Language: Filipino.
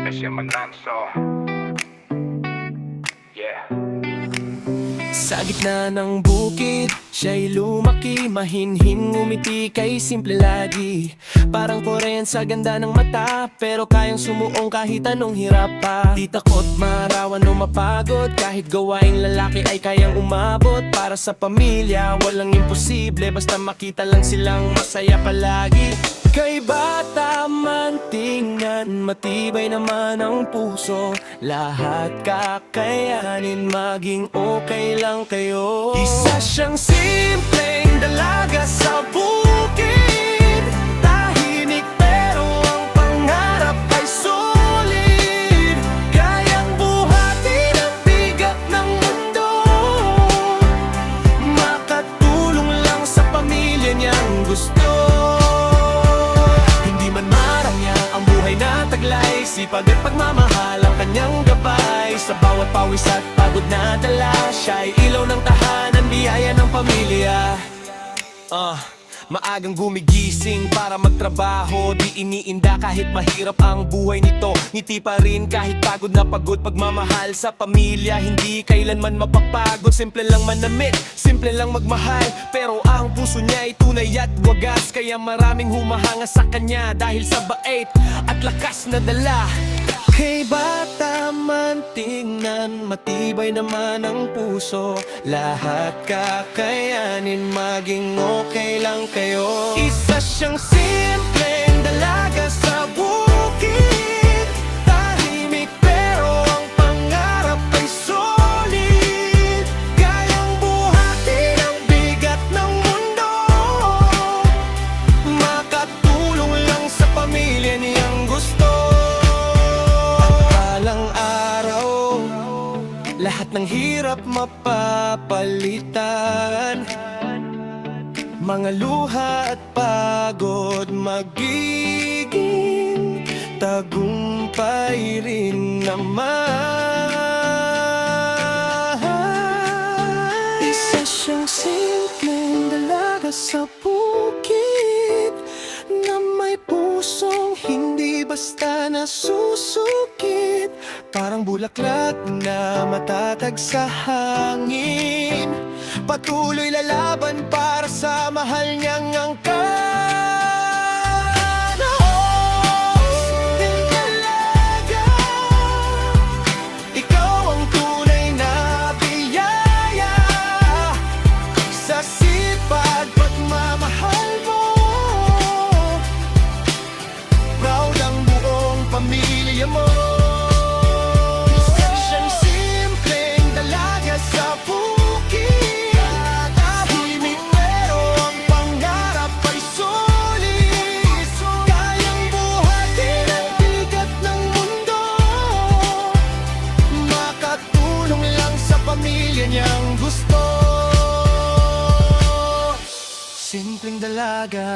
Ese Mananso. Yeah. Sa gitna ng bukid, siya'y lumaki, mahinhin, ngumiti, kay simple lagi. Parang Korean sa ganda ng mata, pero kayang sumuong kahit anong hirap pa. Di takot marawan o mapagod, kahit gawaing lalaki ay kayang umabot. Para sa pamilya, walang imposible, basta makita lang silang masaya palagi. Kay bata man tingnan, matibay naman ang puso. Lahat kakayanin, maging okay lang kayo. Isa siyang simpleng dalaga sa bukid, tahimik pero ang pangarap ay solid. Kayang buhatin ang bigat ng mundo, makatulong lang sa pamilya niyang gusto. Taglay, sipag at pagmamahal ang kanyang gabay. Sa bawat pawis at pagod na dala, siya'y ilaw ng tahanan, biyaya ng pamilya. Maagang gumigising para magtrabaho, di iniinda kahit mahirap ang buhay nito. Ngiti pa rin kahit pagod na pagod, pagmamahal sa pamilya hindi kailanman mapapagod. Simple lang manamit, simple lang magmahal, pero ang puso niya ay tunay at wagas. Kaya maraming humahanga sa kanya dahil sa bait at lakas na dala. Kay bata man tingnan, matibay naman ang puso. Lahat kakayanin, maging okay lang kayo. Isa siyang simpleng dalaga sa bukid, tahimik pero ang pangarap ay solid. Kayang buhatin ang bigat ng mundo, makatulong lang sa pamilya niyang gusto. Lahat ng hirap mapapalitan, mga luha at pagod magiging tagumpay rin naman. Isa siyang simpleng dalaga sa bukid, na may pusong hindi basta nasusukit. Parang bulaklak na matatag sa hangin, patuloy lalaban para sa mahal niyang angkan. Simpleng dalaga, ikaw ang tunay na biyaya. Sa sipag pagmamahal mo, proud ang buong pamilya mo. Niyang gusto, simpleng dalaga.